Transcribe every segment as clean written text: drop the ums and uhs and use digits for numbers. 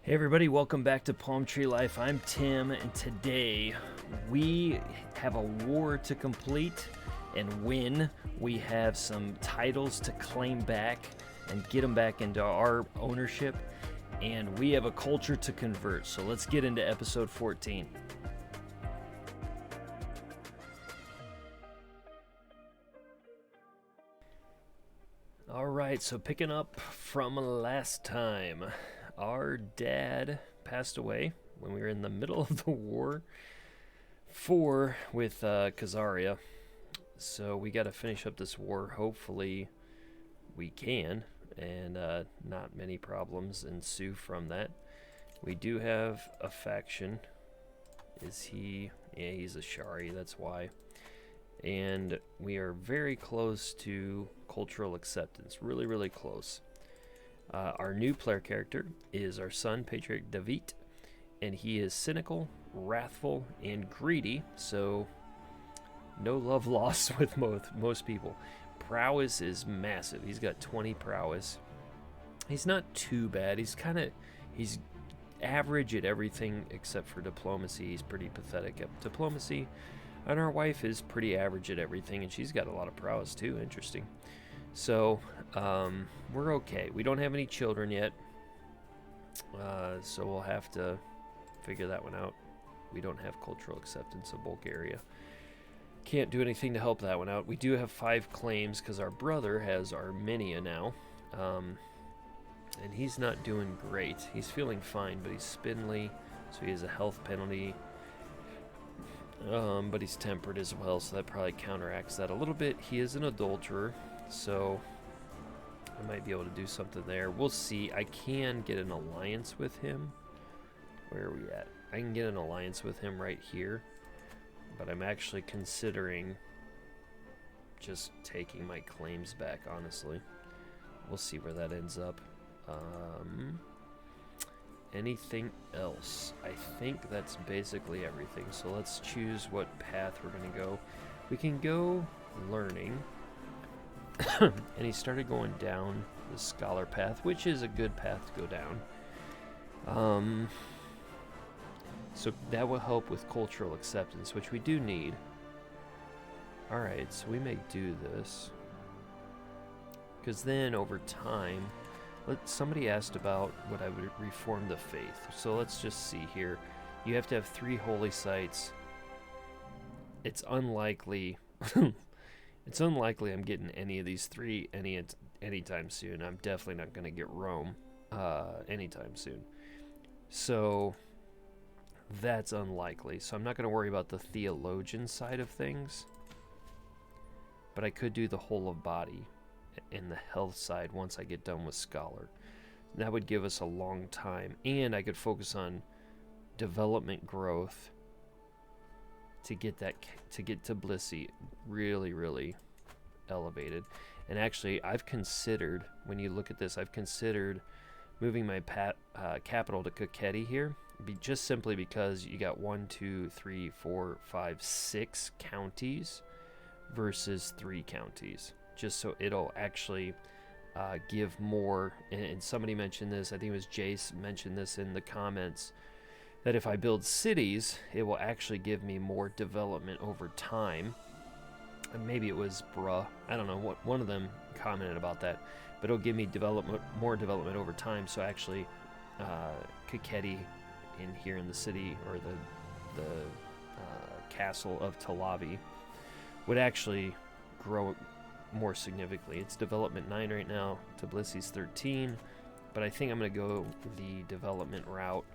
Hey everybody, welcome back to Palm Tree Life. I'm Tim, and today we have a war to complete and win. We have some titles to claim back and get them back into our ownership, and we have a culture to convert. So let's get into episode 14. All right, so picking up from last time. Our dad passed away when we were in the middle of the war with Khazaria. So we got to finish up this war. Hopefully we can, and not many problems ensue from that. We do have a faction. Is he? Yeah, he's a Shari, that's why. And we are very close to cultural acceptance. Really, really close. Our new player character is our son, Patriarch David, and he is cynical, wrathful, and greedy, so no love lost with most people. Prowess is massive. He's got 20 prowess. He's not too bad. He's average at everything except for diplomacy. He's pretty pathetic at diplomacy. And our wife is pretty average at everything, and she's got a lot of prowess too. Interesting. So, we're okay. We don't have any children yet, so we'll have to figure that one out. We don't have cultural acceptance of Bulgaria. Can't do anything to help that one out. We do have 5 claims because our brother has Armenia now, and he's not doing great. He's feeling fine, but he's spindly, so he has a health penalty. But he's tempered as well, so that probably counteracts that a little bit. He is an adulterer, so I might be able to do something there. We'll see. I can get an alliance with him. Where are we at? I can get an alliance with him right here, but I'm actually considering just taking my claims back, honestly. We'll see where that ends up. Anything else? I think that's basically everything. So let's choose what path we're going to go. We can go learning. And he started going down the scholar path, which is a good path to go down. So that will help with cultural acceptance, which we do need. Alright, so we may do this. Because then over time... Somebody asked about would I would reform the faith. So let's just see here. You have to have 3 holy sites. It's unlikely. It's unlikely I'm getting any of these 3 anytime soon. I'm definitely not going to get Rome anytime soon. So that's unlikely. So I'm not going to worry about the theologian side of things. But I could do the whole of body in the health side once I get done with scholar. That would give us a long time, and I could focus on development growth to get Tbilisi really, really elevated. And actually, I've considered, when you look at this, I've considered moving my capital to Kakheti here, just simply because you got 1, 2, 3, 4, 5, 6 counties versus 3 counties. Just so it'll actually give more, and somebody mentioned this, I think it was Jace mentioned this in the comments, that if I build cities, it will actually give me more development over time. And maybe it was Bruh, I don't know, what one of them commented about that, but it'll give me more development over time. So actually, Kakheti in here in the city, or the castle of Talavi, would actually grow more significantly. It's development 9 right now. Tbilisi's 13, but I think I'm going to go the development route.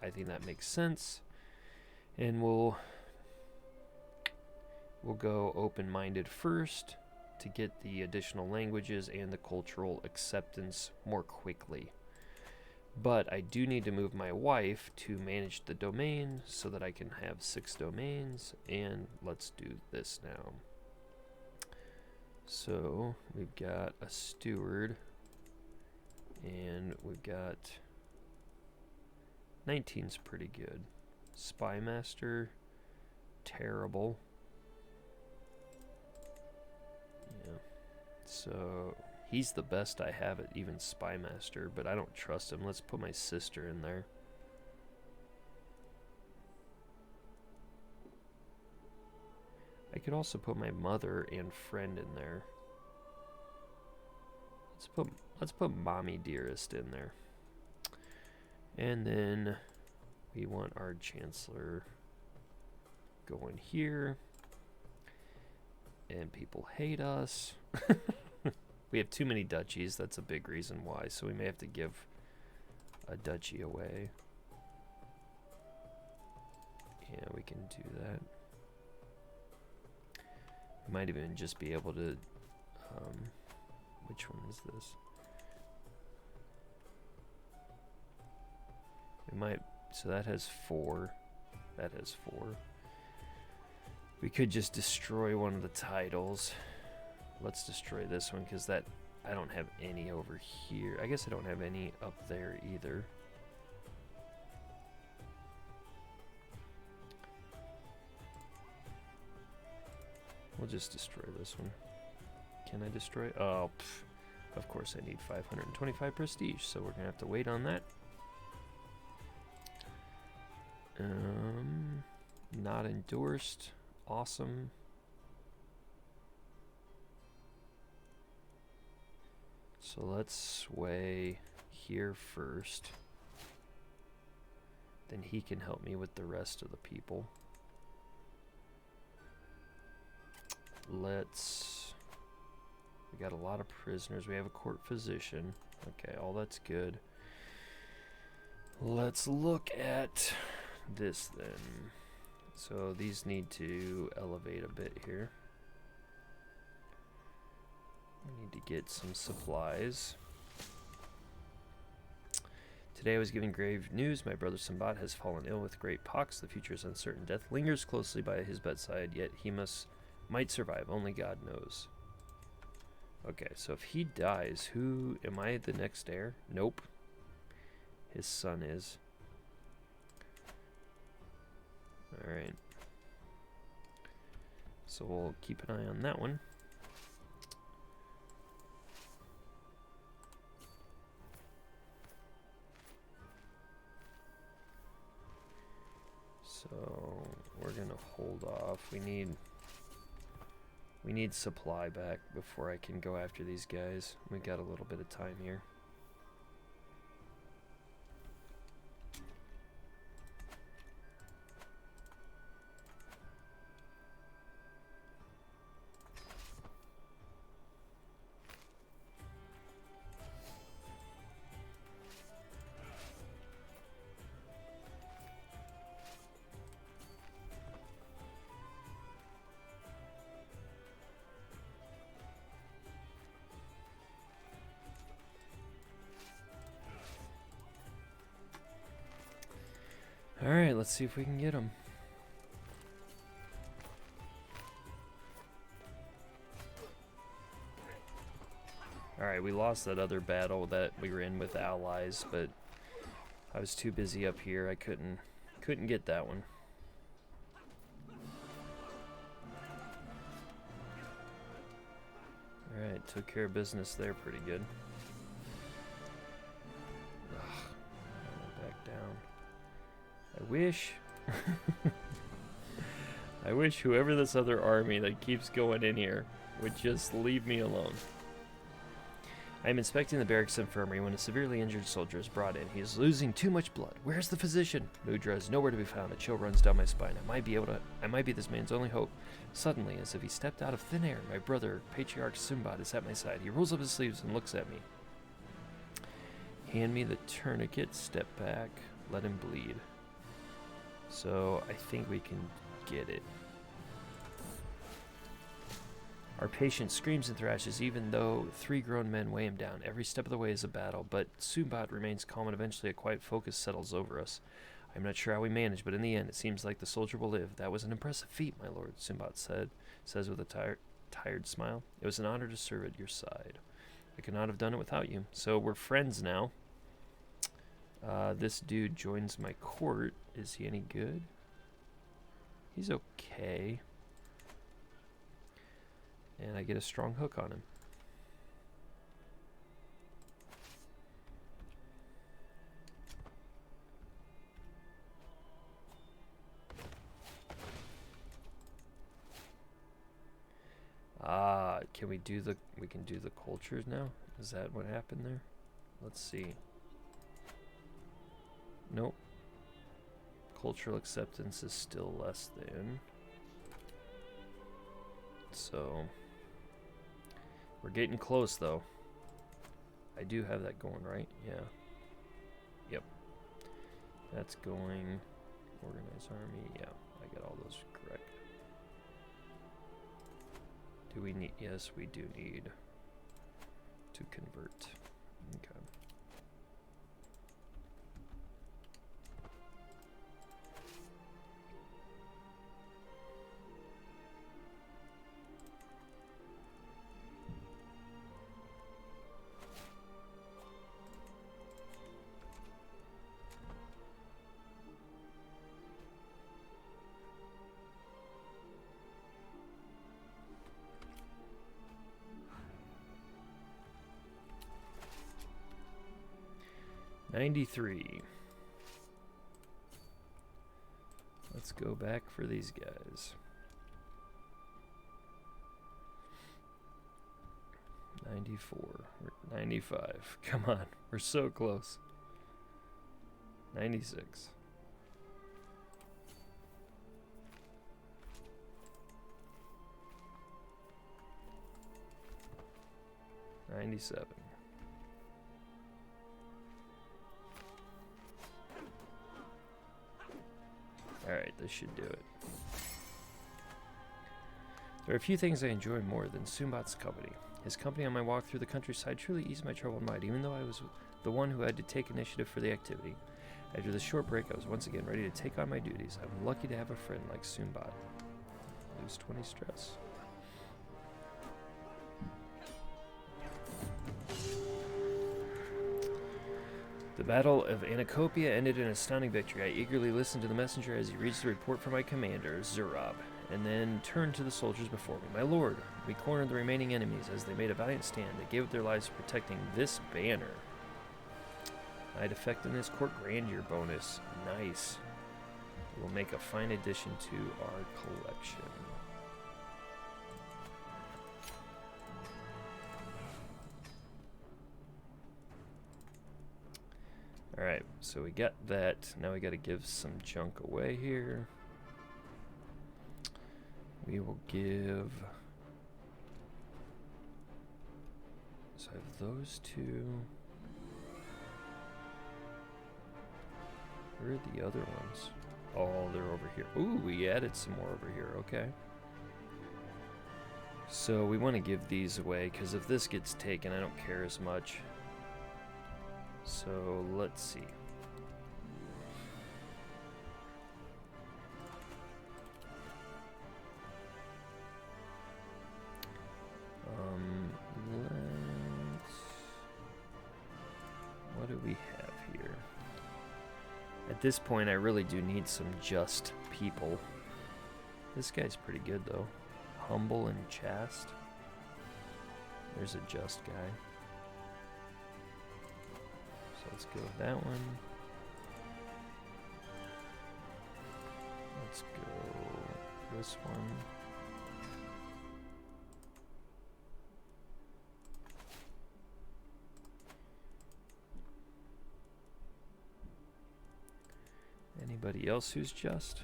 I think that makes sense, and we'll go open-minded first to get the additional languages and the cultural acceptance more quickly. But I do need to move my wife to manage the domain so that I can have 6 domains, and let's do this now. So we've got a steward, and we've got 19's pretty good. Spy master, terrible. Yeah. So He's the best I have at even Spymaster, but I don't trust him. Let's put my sister in there. I could also put my mother and friend in there. Let's put Mommy Dearest in there. And then we want our Chancellor going here. And people hate us. We have too many duchies. That's a big reason why. So we may have to give a duchy away. Yeah, we can do that. We might even just be able to... which one is this? We might... So that has 4. That has 4. We could just destroy one of the titles. Let's destroy this one, because that... I don't have any over here. I guess I don't have any up there either. We'll just destroy this one. Can I destroy? Oh, of course I need 525 prestige, so we're gonna have to wait on that. Not endorsed. Awesome. So let's sway here first. Then he can help me with the rest of the people. Let's... We got a lot of prisoners. We have a court physician. Okay, all that's good. Let's look at this then. So these need to elevate a bit here. We need to get some supplies. Today I was given grave news. My brother Sambat has fallen ill with great pox. The future is uncertain. Death lingers closely by his bedside, yet he might survive. Only God knows. Okay, so if he dies, who... Am I the next heir? Nope. His son is. Alright. So we'll keep an eye on that one. So we're gonna hold off. We need supply back before I can go after these guys. We got a little bit of time here. Alright, let's see if we can get him. Alright, we lost that other battle that we were in with allies, but I was too busy up here. I couldn't get that one. Alright, took care of business there pretty good. Ugh, back down. I wish whoever this other army that keeps going in here would just leave me alone. I am inspecting the barracks infirmary when a severely injured soldier is brought in. He is losing too much blood. Where's the physician? Mudra is nowhere to be found. A chill runs down my spine. I might be this man's only hope. Suddenly, as if he stepped out of thin air, my brother, Patriarch Sumbat, is at my side. He rolls up his sleeves and looks at me. Hand me the tourniquet, step back, let him bleed. So I think we can get it. Our patient screams and thrashes even though 3 grown men weigh him down. Every step of the way is a battle, but Sumbat remains calm and eventually a quiet focus settles over us. I'm not sure how we managed, but in the end it seems like the soldier will live. That was an impressive feat, my lord, Sumbat says with a tired smile. It was an honor to serve at your side. I could not have done it without you. So we're friends now. This dude joins my court. Is he any good? He's okay. And I get a strong hook on him. can we do the cultures now? Is that what happened there? Let's see. Nope. Cultural acceptance is still less than. So we're getting close though. I do have that going, right? Yeah. Yep. That's going. Organized army. Yeah, I got all those correct. Do we need? Yes, we do need to convert. Okay. $93. Let's go back for these guys. 94. We're 95. Come on, we're so close. 96. 97. Alright, this should do it. There are a few things I enjoy more than Sumbat's company. His company on my walk through the countryside truly eased my troubled mind, even though I was the one who had to take initiative for the activity. After the short break, I was once again ready to take on my duties. I'm lucky to have a friend like Sumbat. Lose 20 stress. The Battle of Anacopia ended in an astounding victory. I eagerly listened to the messenger as he reads the report from my commander, Zurab, and then turned to the soldiers before me. My lord, we cornered the remaining enemies as they made a valiant stand. They gave up their lives protecting this banner. Knight Effectiveness Court Grandeur bonus. Nice. It will make a fine addition to our collection. Alright, so we got that. Now we got to give some junk away here. We will give... So I have those two. Where are the other ones? Oh, they're over here. Ooh, we added some more over here. Okay. So we want to give these away, because if this gets taken, I don't care as much. So let's see. What do we have here? At this point, I really do need some just people. This guy's pretty good, though. Humble and chaste. There's a just guy. So let's go with that one. Let's go this one. Anybody else who's just?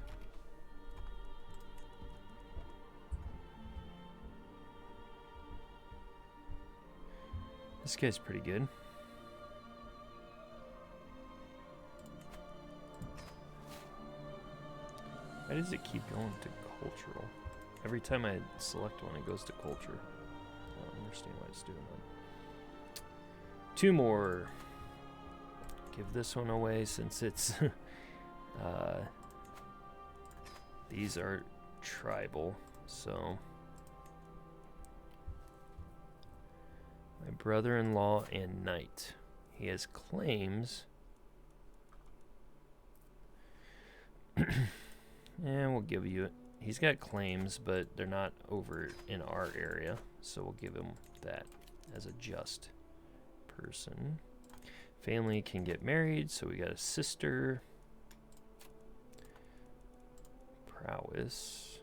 This guy's pretty good. Why does it keep going to cultural? Every time I select one, it goes to culture. I don't understand why it's doing that. Two more. Give this one away since it's... these are tribal, so... My brother-in-law and knight. He has claims. And we'll give you it. He's got claims, but they're not over in our area, so we'll give him that as a just person. Family can get married, so we got a sister. Prowess.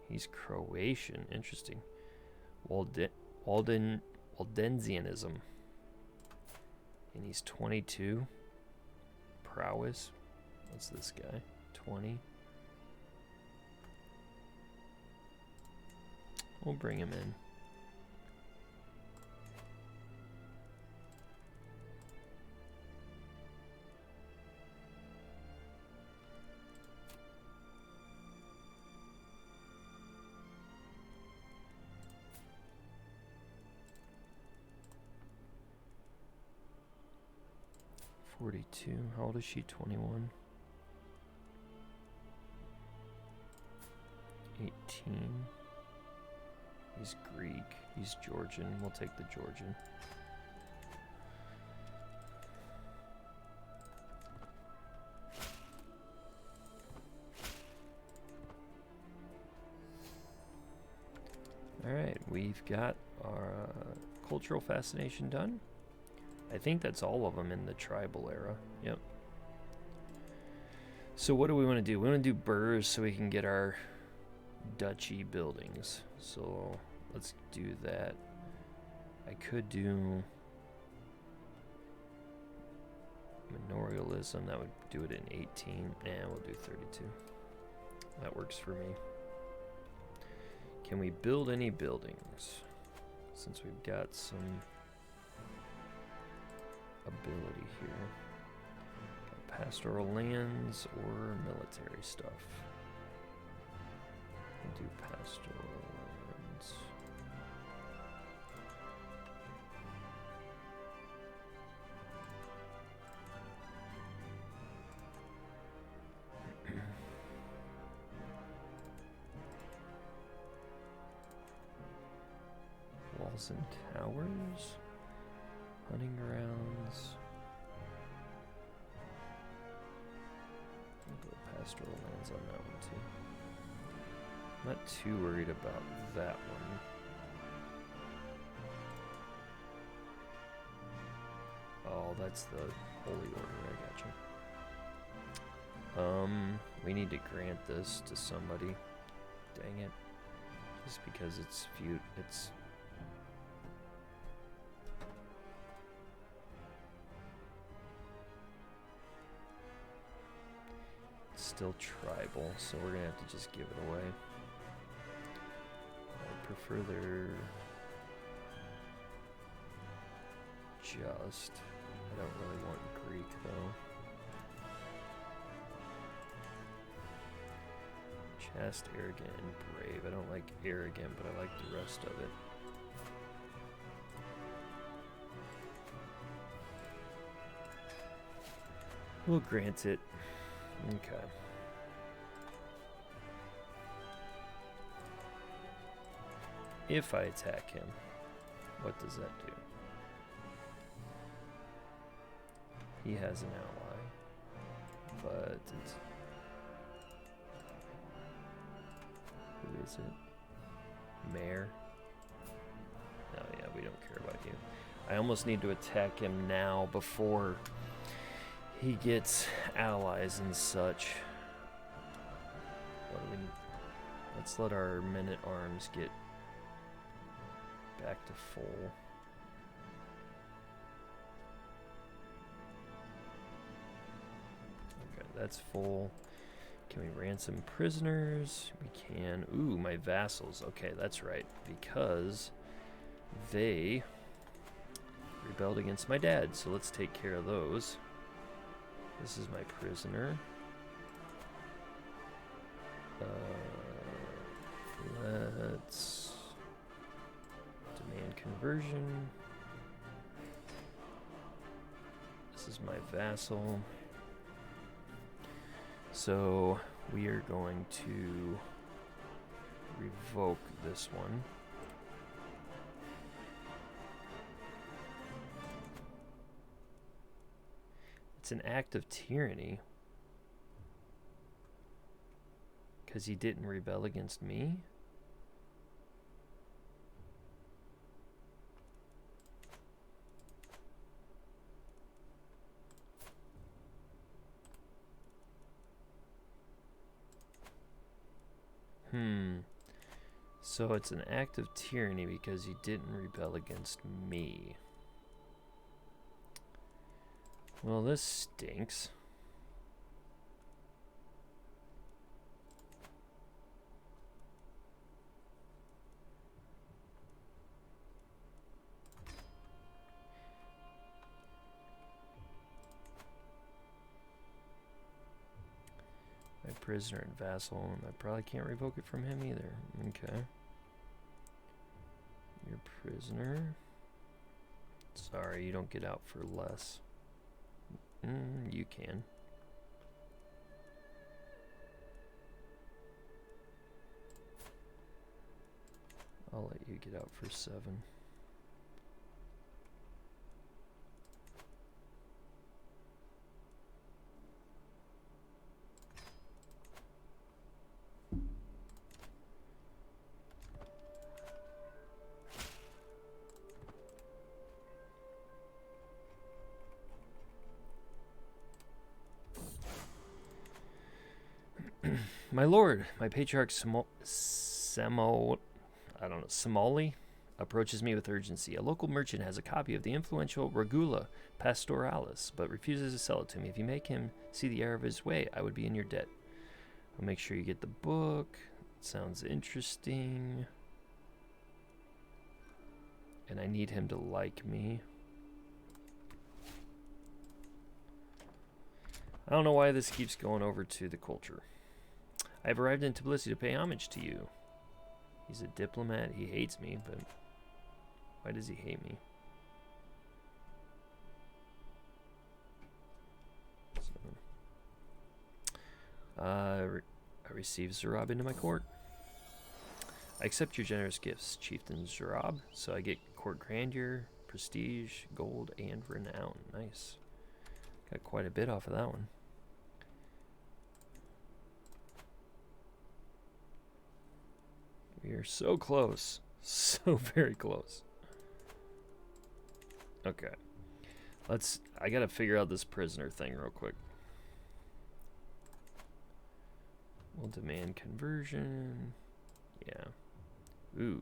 He's Croatian. Interesting. Walden, Waldensianism. And he's 22. Prowess. What's this guy? 20. We'll bring him in. How old is she? 21. 18. He's Greek. He's Georgian. We'll take the Georgian. Alright, we've got our cultural fascination done. I think that's all of them in the tribal era. Yep. So what do we want to do? We want to do burrs so we can get our duchy buildings. So let's do that. I could do manorialism. That would do it in 18. And we'll do 32. That works for me. Can we build any buildings? Since we've got some ability here. Got pastoral lands or military stuff. We'll do pastoral lands. Walls and towers. Hunting grounds. I'll go pastoral lands on that one too. I'm not too worried about that one. Oh, that's the Holy Order, I gotcha. We need to grant this to somebody. Dang it. Just because it's still tribal, so we're gonna have to just give it away. I prefer their just. I don't really want Greek though. Chaste, arrogant, and brave. I don't like arrogant, but I like the rest of it. We'll grant it. Okay. If I attack him, what does that do? He has an ally, but it's, who is it? Mayor? Oh yeah, we don't care about you. I almost need to attack him now before he gets allies and such. What do we need? Let's let our men-at-arms get back to full. Okay, that's full. Can we ransom prisoners? We can. Ooh, my vassals. Okay, that's right. Because they rebelled against my dad. So let's take care of those. This is my prisoner. Let's demand conversion. This is my vassal. So we are going to revoke this one. It's an act of tyranny. Because he didn't rebel against me? So it's an act of tyranny because you didn't rebel against me. Well, this stinks. My prisoner and vassal, and I probably can't revoke it from him either. Okay. Your prisoner. Sorry, you don't get out for less. You can. I'll let you get out for 7. My lord, my patriarch Somali approaches me with urgency. A local merchant has a copy of the influential Regula Pastoralis, but refuses to sell it to me. If you make him see the error of his way, I would be in your debt. I'll make sure you get the book. It sounds interesting. And I need him to like me. I don't know why this keeps going over to the culture. I have arrived in Tbilisi to pay homage to you. He's a diplomat. He hates me, but why does he hate me? I receive Zarab into my court. I accept your generous gifts, Chieftain Zarab, so I get court grandeur, prestige, gold, and renown. Nice. Got quite a bit off of that one. We are so close. So very close. Okay. I gotta figure out this prisoner thing real quick. We'll demand conversion. Yeah. Ooh,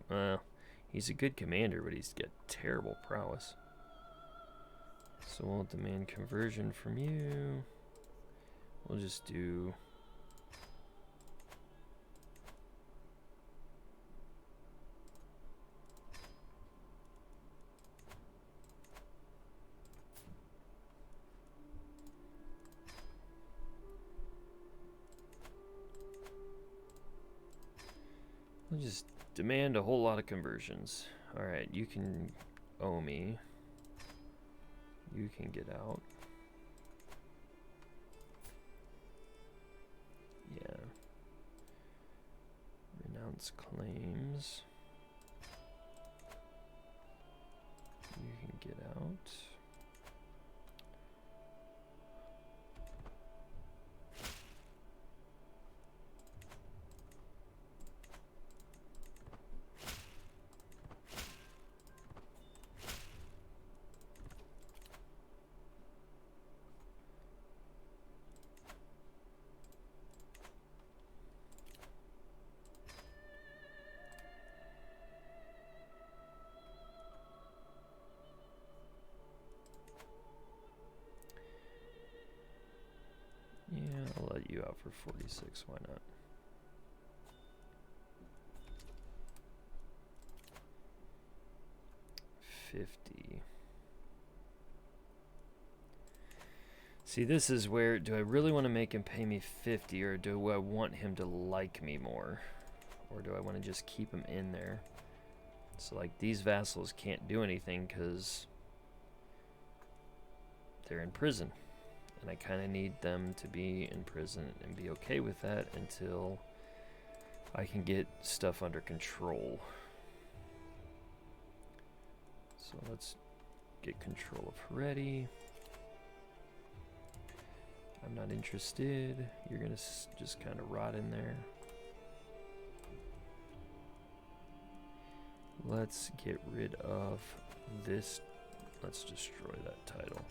he's a good commander, but he's got terrible prowess. So we'll demand conversion from you. We'll just do... We'll just demand a whole lot of conversions. Alright, you can owe me. You can get out. Yeah. Renounce claims. You can get out. I'll let you out for 46, why not? $50. See, this is where, do I really want to make him pay me 50, or do I want him to like me more? Or do I want to just keep him in there? So, like, these vassals can't do anything because they're in prison. And I kind of need them to be in prison and be okay with that until I can get stuff under control. So let's get control of Heretti. I'm not interested. You're going to just kind of rot in there. Let's get rid of this. Let's destroy that title.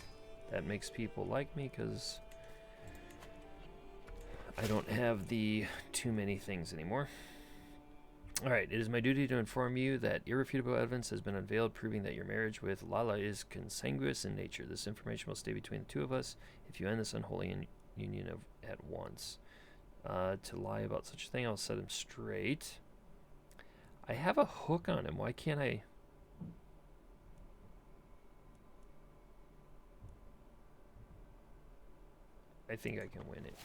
That makes people like me because I don't have the too many things anymore. Alright, it is my duty to inform you that irrefutable evidence has been unveiled proving that your marriage with Lala is consanguineous in nature. This information will stay between the two of us if you end this unholy union at once. To lie about such a thing, I'll set him straight. I have a hook on him. Why can't I... I think I can win it.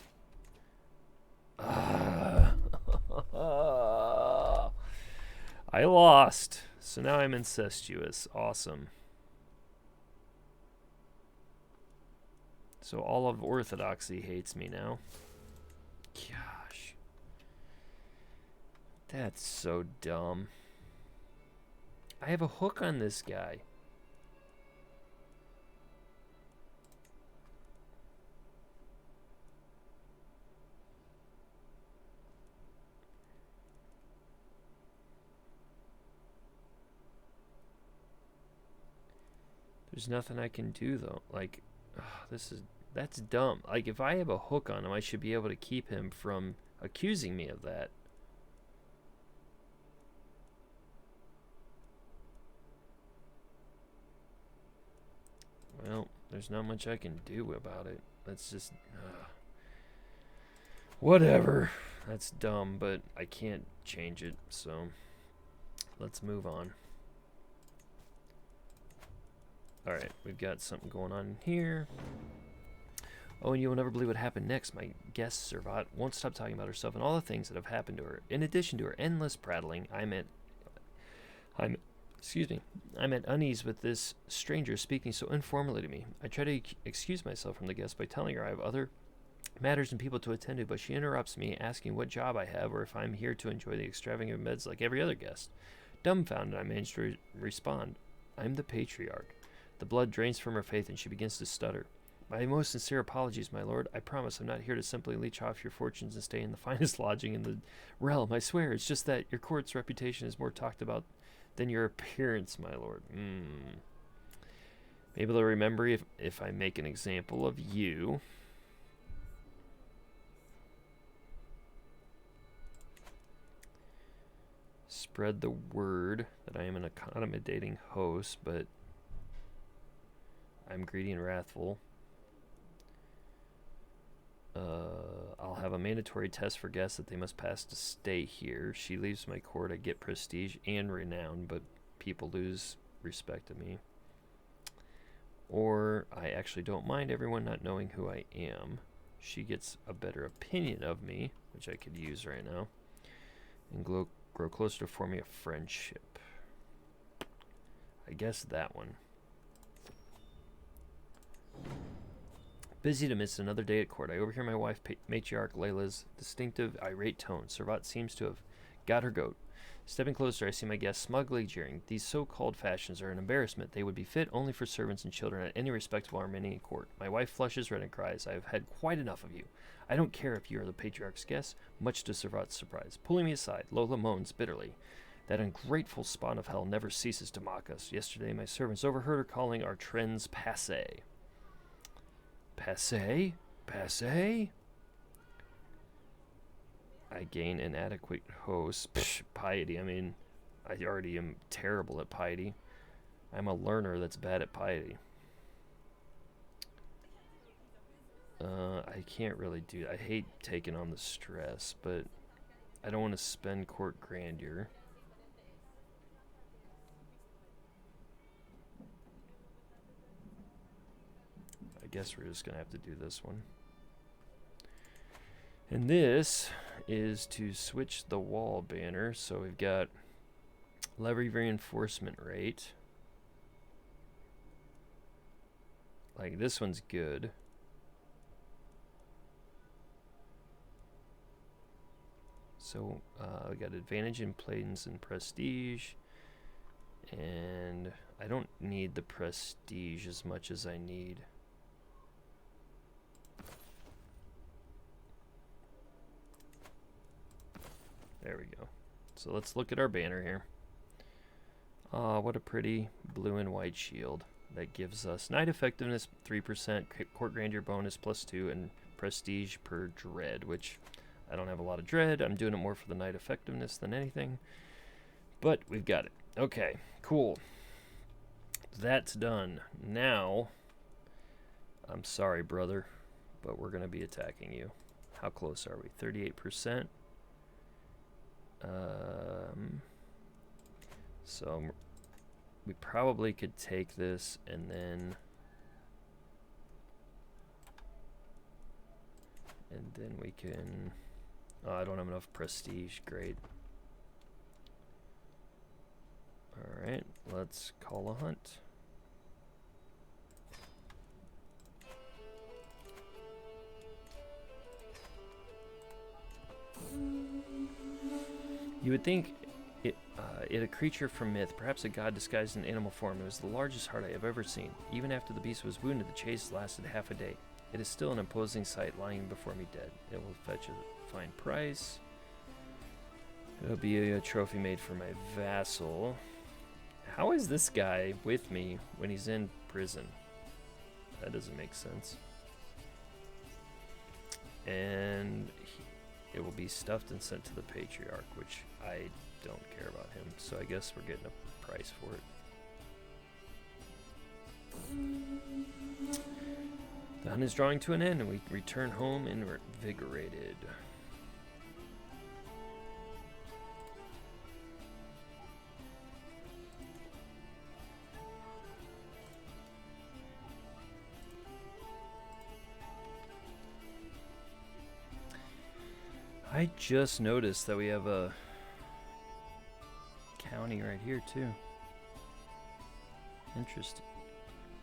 I lost. So now I'm incestuous. Awesome. So all of Orthodoxy hates me now. Gosh. That's so dumb. I have a hook on this guy. There's nothing I can do though. Like, that's dumb. Like, if I have a hook on him, I should be able to keep him from accusing me of that. Well, there's not much I can do about it. That's just... whatever. That's dumb, but I can't change it, so... let's move on. Alright, we've got something going on here. Oh, and you will never believe what happened next. My guest, Servat, won't stop talking about herself and all the things that have happened to her. In addition to her endless prattling, I'm at unease with this stranger speaking so informally to me. I try to excuse myself from the guest by telling her I have other matters and people to attend to, but she interrupts me, asking what job I have or if I'm here to enjoy the extravagant meds like every other guest. Dumbfounded, I manage to respond. I'm the patriarch. The blood drains from her faith and she begins to stutter. My most sincere apologies, my lord. I promise I'm not here to simply leech off your fortunes and stay in the finest lodging in the realm. I swear, it's just that your court's reputation is more talked about than your appearance, my lord. Maybe they'll remember if I make an example of you. Spread the word that I am an accommodating host, but I'm greedy and wrathful. I'll have a mandatory test for guests that they must pass to stay here. She leaves my court. I get prestige and renown, but people lose respect of me. Or I actually don't mind everyone not knowing who I am. She gets a better opinion of me, which I could use right now, and grow closer to forming a friendship. I guess that one. Busy to miss another day at court. I overhear my wife, matriarch Layla's distinctive irate tone. Servat seems to have got her goat. Stepping closer, I see my guest smugly jeering. These so-called fashions are an embarrassment. They would be fit only for servants and children at any respectable Armenian court. My wife flushes red and cries, I have had quite enough of you. I don't care if you are the patriarch's guest, much to Servat's surprise. Pulling me aside, Lola moans bitterly. That ungrateful spawn of hell never ceases to mock us. Yesterday, my servants overheard her calling our trends passé. Passé? Passé? I gain inadequate host. Psh, piety. I mean, I already am terrible at piety. I'm a learner that's bad at piety. I can't really do... I hate taking on the stress, but I don't want to spend court grandeur. I guess we're just going to have to do this one. And this is to switch the wall banner. So we've got levy reinforcement rate. Like, this one's good. So we got advantage in planes and prestige. And I don't need the prestige as much as I need. There we go. So let's look at our banner here. What a pretty blue and white shield. That gives us Knight effectiveness 3%, Court Grandeur bonus +2, and prestige per dread, which I don't have a lot of dread. I'm doing it more for the night effectiveness than anything. But we've got it. Okay, cool. That's done. Now, I'm sorry, brother, but we're going to be attacking you. How close are we? 38%. So we probably could take this and then we can... Oh, I don't have enough prestige. Great. Alright, let's call a hunt. You would think it a creature from myth, perhaps a god disguised in animal form. It was the largest heart I have ever seen. Even after the beast was wounded, the chase lasted half a day. It is still an imposing sight lying before me dead. It will fetch a fine price. It'll be a trophy made for my vassal. How is this guy with me when he's in prison? That doesn't make sense. And it will be stuffed and sent to the patriarch, which I don't care about him. So I guess we're getting a price for it. The hunt is drawing to an end, and we return home invigorated. I just noticed that we have a county right here too. Interesting.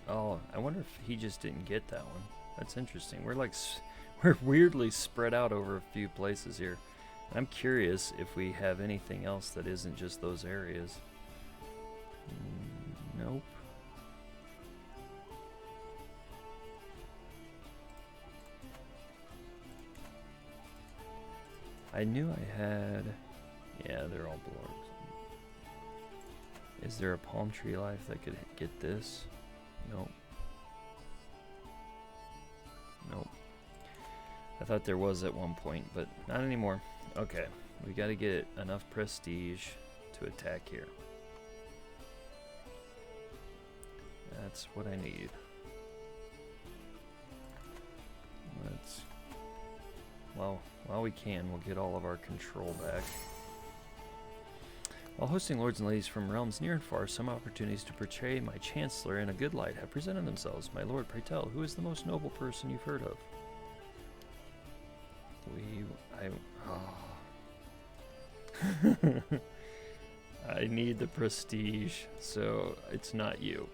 Oh, I wonder if he just didn't get that one. That's interesting. We're weirdly spread out over a few places here. I'm curious if we have anything else that isn't just those areas. Nope. I knew I had... Yeah, they're all below. Is there a palm tree life that could get this? Nope. Nope. I thought there was at one point, but not anymore. Okay, we gotta get enough prestige to attack here. That's what I need. Let's... Well, while we can, we'll get all of our control back. While hosting lords and ladies from realms near and far, some opportunities to portray my chancellor in a good light have presented themselves. My lord, pray tell, who is the most noble person you've heard of? I need the prestige, so it's not you.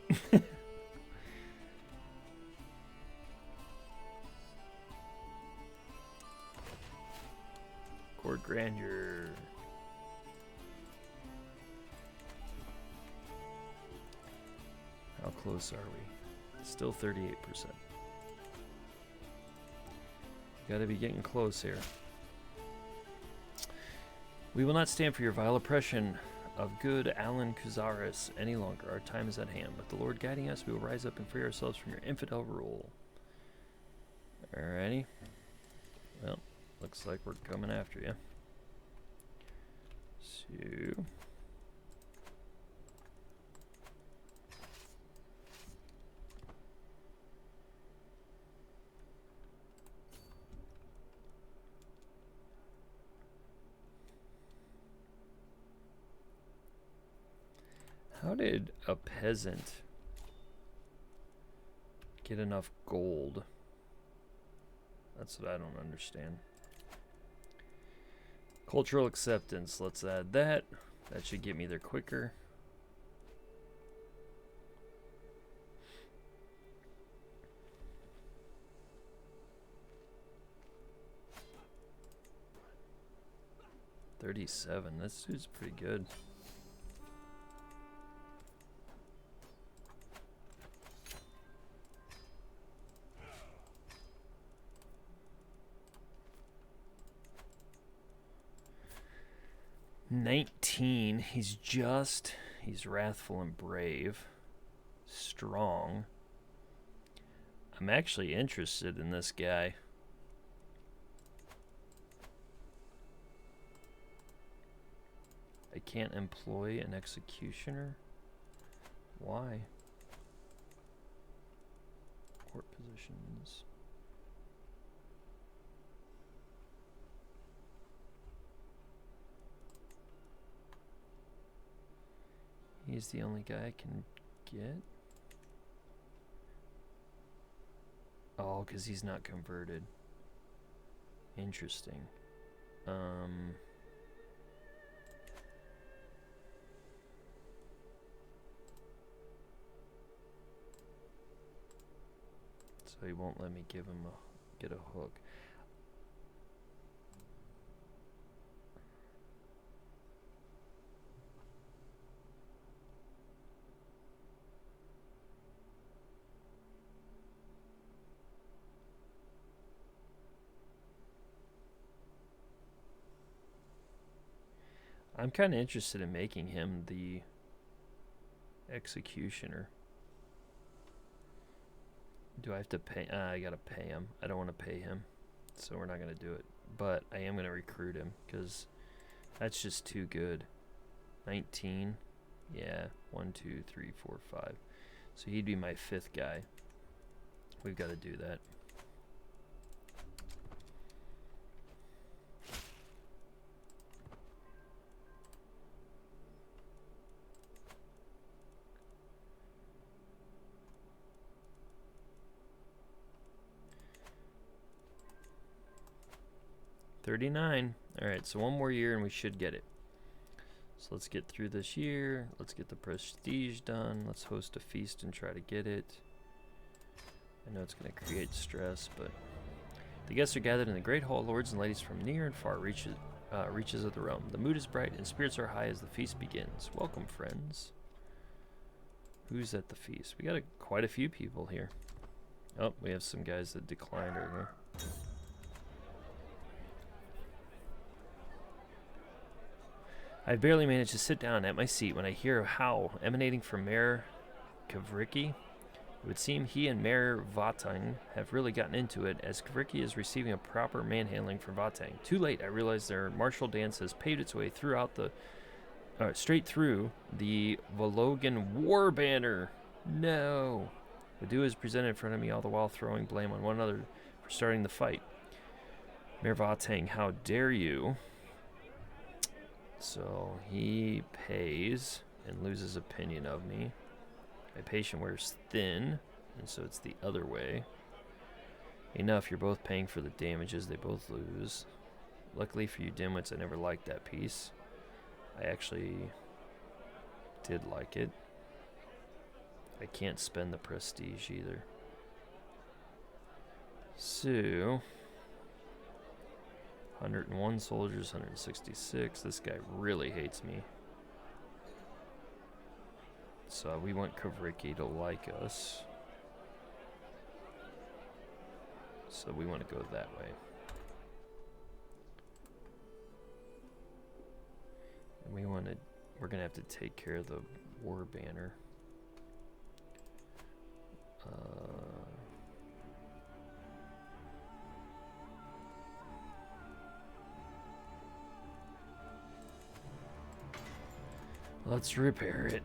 Court grandeur. How close are we? Still 38%. Gotta be getting close here. We will not stand for your vile oppression of good Alan Khazaria any longer. Our time is at hand. With the Lord guiding us, we will rise up and free ourselves from your infidel rule. Alrighty. Well, looks like we're coming after you. So... How did a peasant get enough gold? That's what I don't understand. Cultural acceptance. Let's add that. That should get me there quicker. $37. This dude's pretty good. $19. He's wrathful and brave. Strong. I'm actually interested in this guy. I can't employ an executioner? Why? Court positions. He's the only guy I can get? Oh, because he's not converted. Interesting. So he won't let me give him get a hook. I'm kind of interested in making him the executioner. Do I have to pay? I gotta pay him. I don't want to pay him, so we're not gonna do it. But I am gonna recruit him because that's just too good. 19, yeah. 1, 2, 3, 4, 5. So he'd be my 5th guy. We've got to do that. $39. Alright, so one more year and we should get it. So let's get through this year. Let's get the prestige done. Let's host a feast and try to get it. I know it's going to create stress, but the guests are gathered in the great hall, lords and ladies from near and far reaches of the realm. The mood is bright and spirits are high as the feast begins. Welcome, friends. Who's at the feast? We got quite a few people here. Oh, we have some guys that declined right here. I've barely managed to sit down at my seat when I hear a howl emanating from Mayor Khazaria. It would seem he and Mayor Vatang have really gotten into it, as Khazaria is receiving a proper manhandling from Vatang. Too late, I realize their martial dance has paved its way straight through the Vologan war banner. No. Wadu is presented in front of me, all the while throwing blame on one another for starting the fight. Mayor Vatang, how dare you? So he pays and loses opinion of me. My patient wears thin, and so it's the other way. Enough, you're both paying for the damages. They both lose. Luckily for you dimwits, I never liked that piece. I actually did like it. I can't spend the prestige either. So 101 soldiers, 166. This guy really hates me. So we want Khazaria to like us. So we want to go that way. And we're going to have to take care of the war banner. Let's repair it.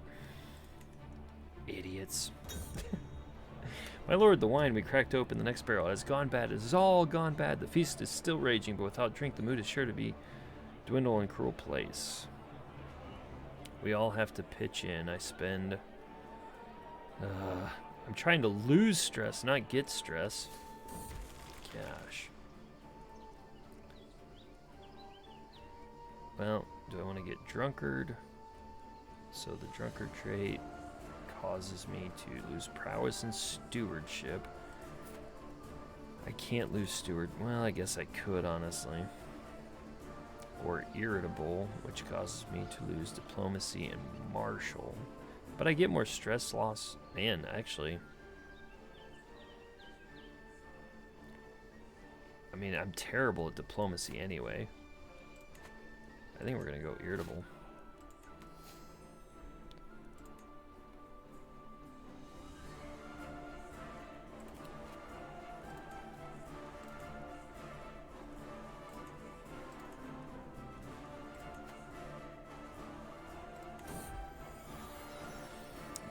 Idiots. My lord, the wine we cracked open the next barrel has gone bad. It has all gone bad. The feast is still raging, but without drink, the mood is sure to be dwindle and cruel place. We all have to pitch in. I spend... I'm trying to lose stress, not get stress. Gosh. Well, do I want to get drunkard? So the drunkard trait causes me to lose prowess and stewardship. I can't lose steward. Well, I guess I could, honestly. Or irritable, which causes me to lose diplomacy and martial. But I get more stress loss. Man, actually. I mean, I'm terrible at diplomacy anyway. I think we're going to go irritable.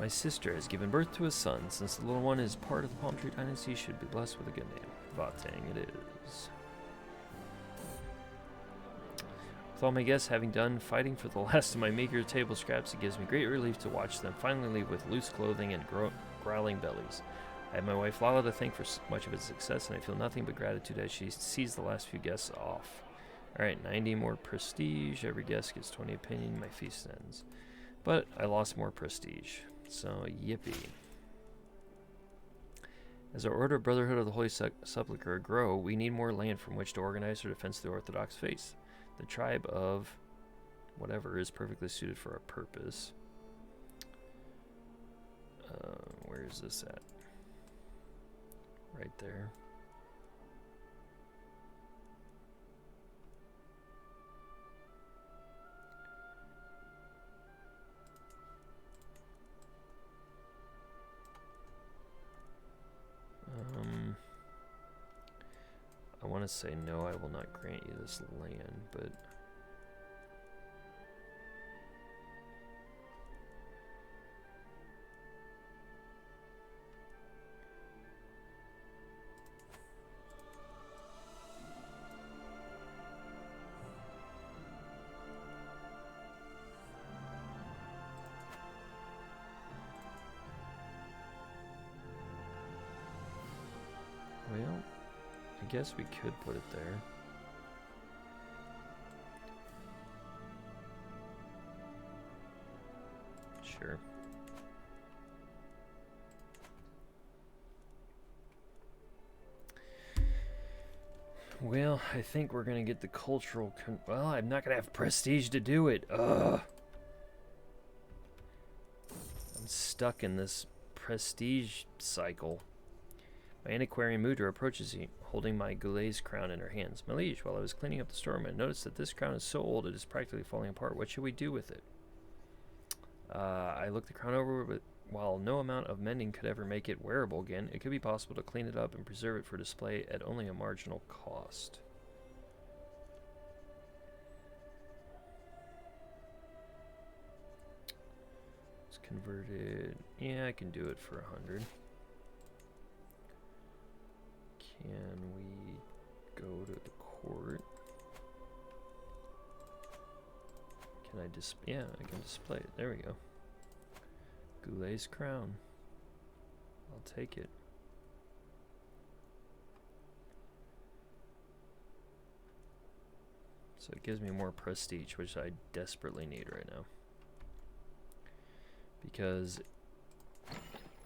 My sister has given birth to a son. Since the little one is part of the Palm Tree Dynasty, should be blessed with a good name. Vatang it is. With all my guests having done fighting for the last of my meager table scraps, it gives me great relief to watch them finally leave with loose clothing and growling bellies. I have my wife Lala to thank for much of its success, and I feel nothing but gratitude as she sees the last few guests off. Alright, 90 more prestige. Every guest gets 20 opinion. My feast ends. But I lost more prestige. So, yippee. As our Order of Brotherhood of the Holy Sepulchre grow, we need more land from which to organize our defense of the Orthodox faith. The tribe of whatever is perfectly suited for our purpose. Where is this at? Right there. I want to say no, I will not grant you this land, but well, I guess we could put it there. Sure. Well, I think we're gonna get the cultural well, I'm not gonna have prestige to do it. Ugh. I'm stuck in this prestige cycle. My antiquarian Mudra approaches me, holding my Goulet's crown in her hands. My liege, while I was cleaning up the storeroom, I noticed that this crown is so old it is practically falling apart. What should we do with it? I looked the crown over, but while no amount of mending could ever make it wearable again, it could be possible to clean it up and preserve it for display at only a marginal cost. It's converted. Yeah, I can do it for 100. Can we go to the court? Can I yeah, I can display it. There we go. Goulet's crown. I'll take it. So it gives me more prestige, which I desperately need right now. Because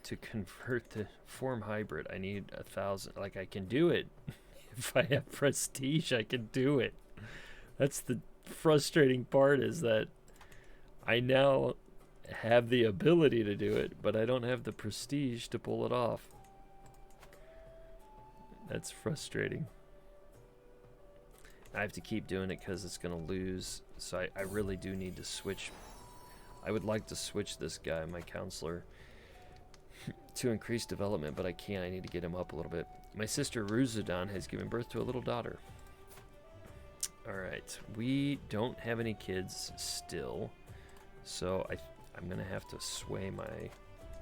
to convert the form hybrid, I need 1,000. Like, I can do it. If I have prestige, I can do it. That's the frustrating part, is that I now have the ability to do it, but I don't have the prestige to pull it off. That's frustrating. I have to keep doing it because it's going to lose. So I really do need to switch. I would like to switch this guy, my counselor, to increase development, but I can't. I need to get him up a little bit. My sister Ruzudan has given birth to a little daughter. Alright, we don't have any kids still, so I'm gonna have to sway my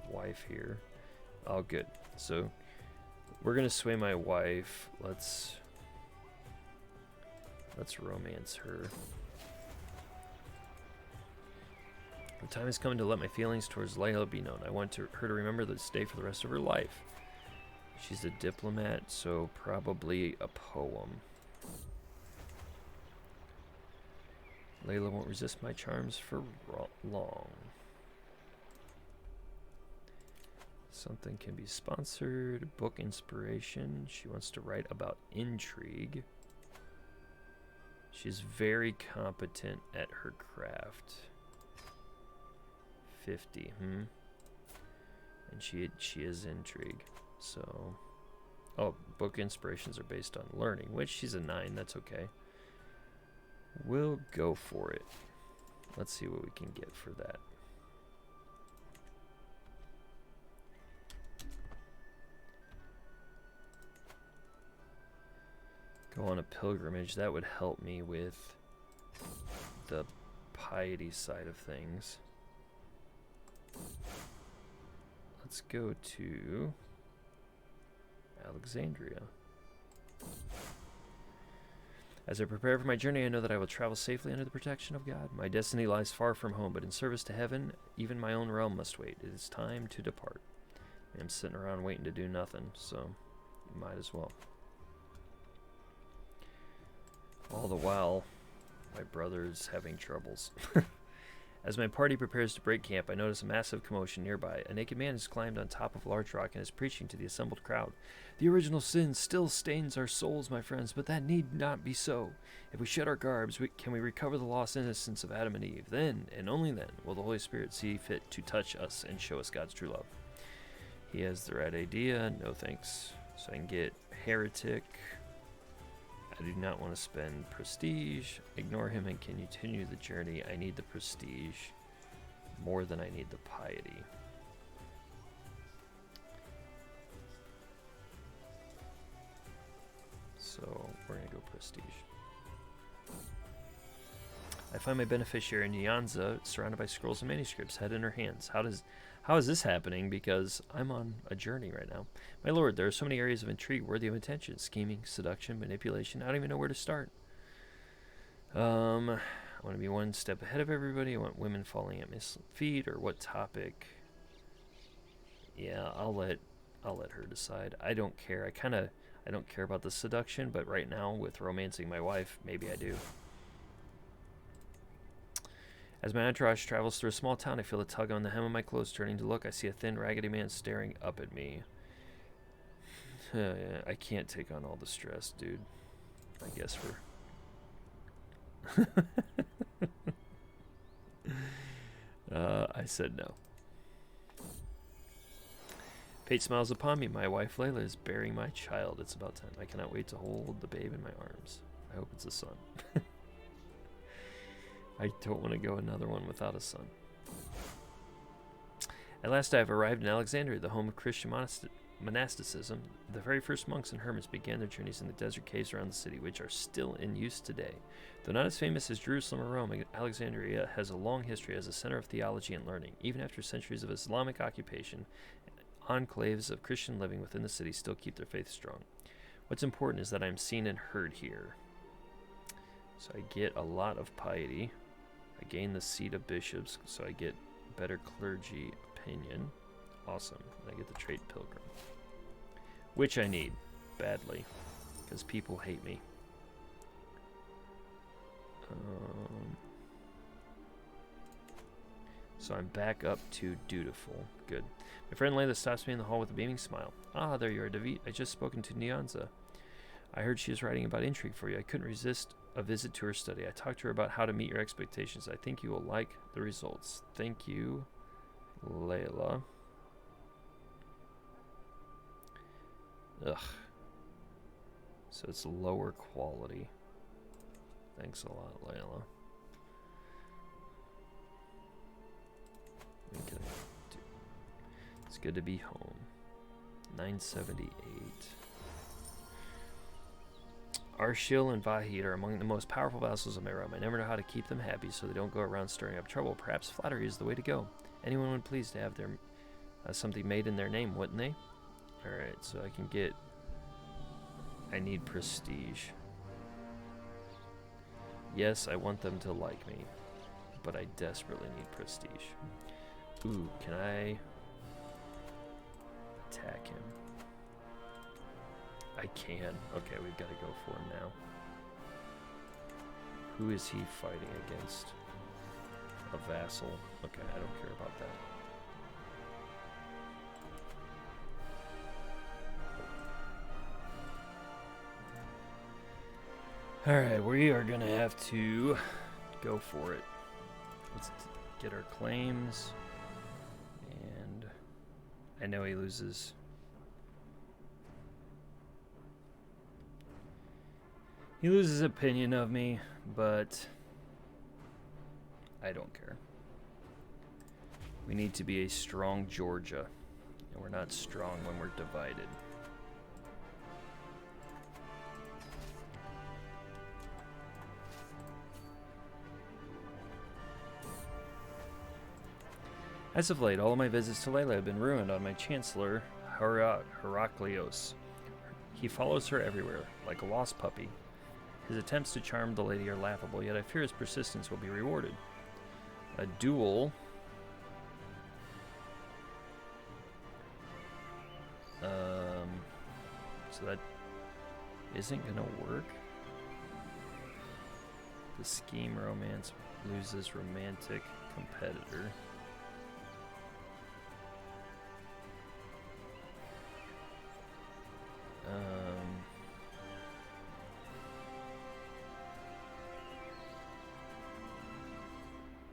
wife here. Oh, good. So we're gonna sway my wife. Let's romance her. The time has come to let my feelings towards Layla be known. I want her to remember this day for the rest of her life. She's a diplomat, so probably a poem. Layla won't resist my charms for long. Something can be sponsored. Book inspiration. She wants to write about intrigue. She's very competent at her craft. 50, And she is intrigue. So, oh, book inspirations are based on learning, which she's a 9. That's okay. We'll go for it. Let's see what we can get for that. Go on a pilgrimage. That would help me with the piety side of things. let's go to Alexandria. As I prepare for my journey, I know that I will travel safely under the protection of God. My destiny lies far from home, but in service to heaven, even my own realm must wait. It is time to depart. I'm sitting around waiting to do nothing, so might as well. All the while, my brother's having troubles. As my party prepares to break camp, I notice a massive commotion nearby. A naked man has climbed on top of a large rock and is preaching to the assembled crowd. The original sin still stains our souls, my friends, but that need not be so. If we shed our garbs, can we recover the lost innocence of Adam and Eve? Then, and only then, will the Holy Spirit see fit to touch us and show us God's true love. He has the right idea. No thanks. So I can get heretic. I do not want to spend prestige. Ignore him and can continue the journey. I need the prestige more than I need the piety. So we're going to go prestige. I find my beneficiary Nyanza surrounded by scrolls and manuscripts, head in her hands. How is this happening? Because I'm on a journey right now. My lord, there are so many areas of intrigue worthy of attention. Scheming, seduction, manipulation. I don't even know where to start. I want to be one step ahead of everybody. I want women falling at my feet, or what topic. Yeah, I'll let her decide. I don't care. I don't care about the seduction, but right now with romancing my wife, maybe I do. As my entourage travels through a small town, I feel a tug on the hem of my clothes. Turning to look, I see a thin, raggedy man staring up at me. I can't take on all the stress, dude. I guess I said no. Fate smiles upon me. My wife Layla is bearing my child. It's about time. I cannot wait to hold the babe in my arms. I hope it's a son. I don't want to go another one without a son. At last I have arrived in Alexandria, the home of Christian monasticism. The very first monks and hermits began their journeys in the desert caves around the city, which are still in use today. Though not as famous as Jerusalem or Rome, Alexandria has a long history as a center of theology and learning. Even after centuries of Islamic occupation, enclaves of Christian living within the city still keep their faith strong. What's important is that I'm seen and heard here. So I get a lot of piety. I gain the seat of bishops, so I get better clergy opinion. Awesome. And I get the trait pilgrim, which I need badly because people hate me. So I'm back up to dutiful. Good. My friend Layla stops me in the hall with a beaming smile. Ah, there you are, David. I just spoken to Nyanza. I heard she is writing about intrigue for you. I couldn't resist a visit to her study. I talked to her about how to meet your expectations. I think you will like the results. Thank you, Layla. Ugh. So it's lower quality. Thanks a lot, Layla. Okay. It's good to be home. 978. Arshil and Vahid are among the most powerful vassals of my realm. I never know how to keep them happy so they don't go around stirring up trouble. Perhaps flattery is the way to go. Anyone would please to have their something made in their name, wouldn't they? Alright, so I can get... I need prestige. Yes, I want them to like me, but I desperately need prestige. Ooh, can I attack him? I can. Okay, we've got to go for him now. Who is he fighting against? A vassal. Okay, I don't care about that. Alright, we are going to have to go for it. Let's get our claims. And I know he loses. He loses opinion of me, but I don't care. We need to be a strong Georgia, and we're not strong when we're divided. As of late, all of my visits to Layla have been ruined on my chancellor, Heraklios. He follows her everywhere, like a lost puppy. His attempts to charm the lady are laughable, yet I fear his persistence will be rewarded. A duel. So that isn't gonna work. The scheme romance loses romantic competitor.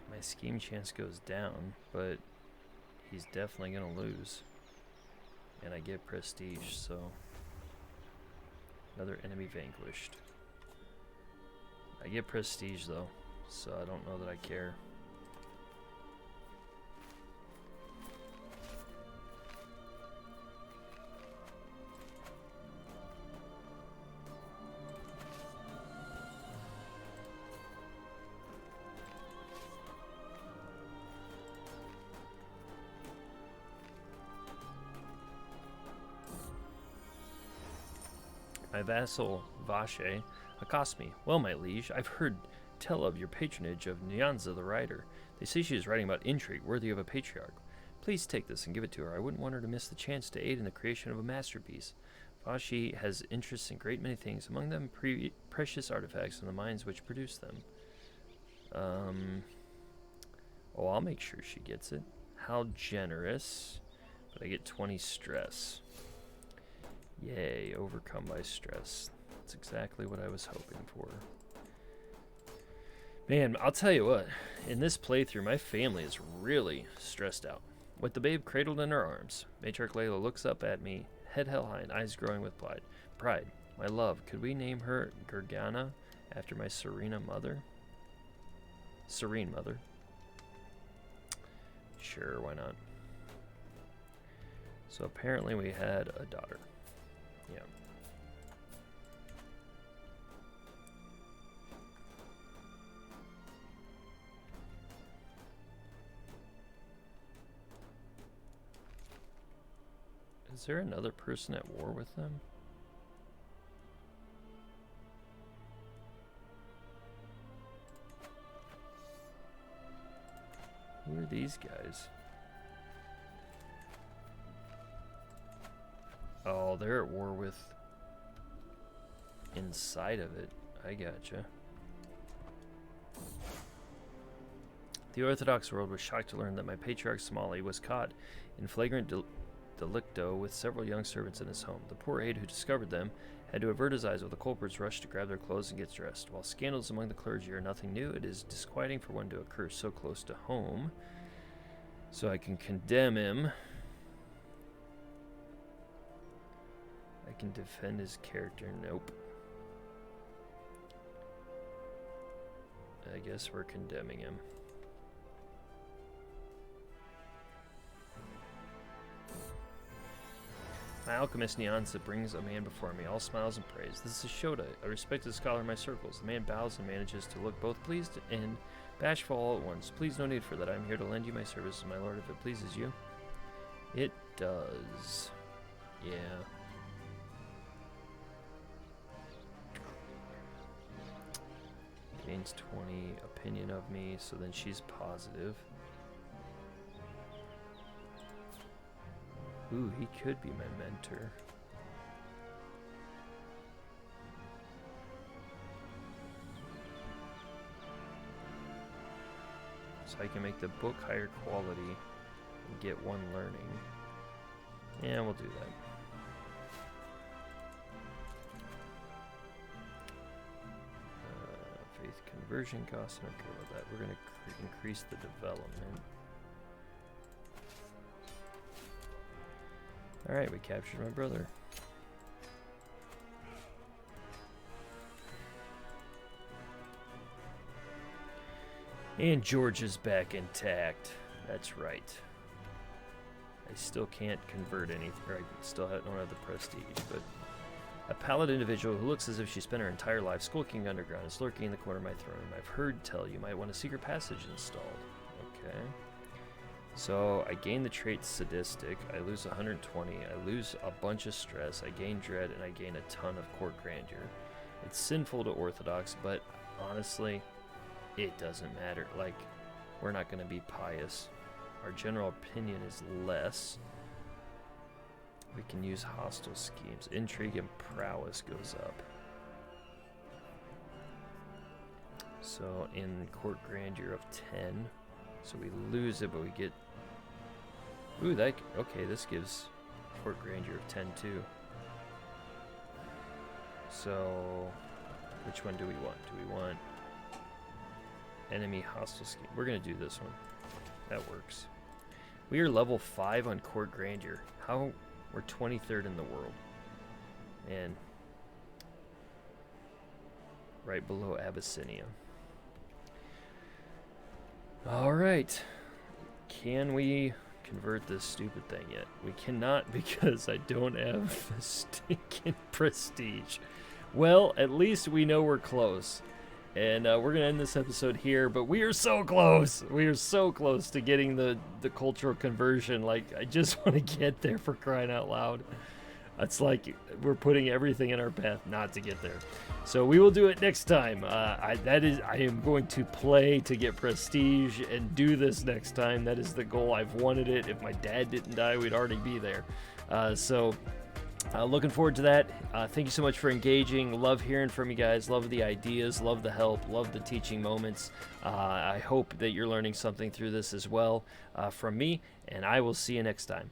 My scheme chance goes down, but he's definitely gonna lose. And I get prestige, so another enemy vanquished. I get prestige though, so I don't know that I care. My vassal, Vache, accosts me. Well, my liege, I've heard tell of your patronage of Nyanza the writer. They say she is writing about intrigue worthy of a patriarch. Please take this and give it to her. I wouldn't want her to miss the chance to aid in the creation of a masterpiece. Vache has interests in a great many things, among them precious artifacts and the mines which produce them. Oh, I'll make sure she gets it. How generous. But I get 20 stress. Yay, overcome by stress. That's exactly what I was hoping for. Man, I'll tell you what, in this playthrough, my family is really stressed out. With the babe cradled in her arms, Matriarch Layla looks up at me, head held high and eyes growing with pride. My love, could we name her Gergana after my serene mother? Sure, why not? So apparently we had a daughter. Yeah. Is there another person at war with them? Who are these guys? Oh, they're at war with inside of it. I gotcha. The Orthodox world was shocked to learn that my patriarch Somali was caught in flagrant delicto with several young servants in his home. The poor aide who discovered them had to avert his eyes while the culprits rushed to grab their clothes and get dressed. While scandals among the clergy are nothing new, it is disquieting for one to occur so close to home. So I can condemn him. I can defend his character. Nope. I guess we're condemning him. My alchemist Nyanza brings a man before me, all smiles and praise. This is Shota, a respected scholar in my circles. The man bows and manages to look both pleased and bashful all at once. Please, no need for that. I am here to lend you my services, my lord, if it pleases you. It does. Yeah. Gains 20 opinion of me, so then she's positive. Ooh, he could be my mentor. So I can make the book higher quality and get one learning. Yeah, we'll do that. Faith conversion costs, I don't care about that. We're going to increase the development. Alright, we captured my brother. And George is back intact. That's right. I still can't convert anything, or I still don't have the prestige, but a pallid individual who looks as if she spent her entire life skulking underground is lurking in the corner of my throne. I've heard tell you might want a secret passage installed. Okay. So I gain the trait sadistic, I lose 120, I lose a bunch of stress, I gain dread, and I gain a ton of court grandeur. It's sinful to orthodox, but honestly, it doesn't matter. Like, we're not going to be pious. Our general opinion is less. We can use hostile schemes. Intrigue and prowess goes up. So in court grandeur of 10, so we lose it, but we get... Ooh, that... Okay, this gives court grandeur of 10 too. So, which one do we want? Do we want enemy hostile scheme? We're going to do this one. That works. We are level 5 on court grandeur. How... We're 23rd in the world. And right below Abyssinia. Alright. Can we convert this stupid thing yet? We cannot because I don't have the stinking prestige. Well, at least we know we're close. And we're going to end this episode here, but we are so close. We are so close to getting the cultural conversion. Like, I just want to get there, for crying out loud. It's like we're putting everything in our path not to get there. So we will do it next time. I am going to play to get prestige and do this next time. That is the goal. I've wanted it. If my dad didn't die, we'd already be there. Looking forward to that. Thank you so much for engaging. Love hearing from you guys. Love the ideas. Love the help. Love the teaching moments. I hope that you're learning something through this as well from me, and I will see you next time.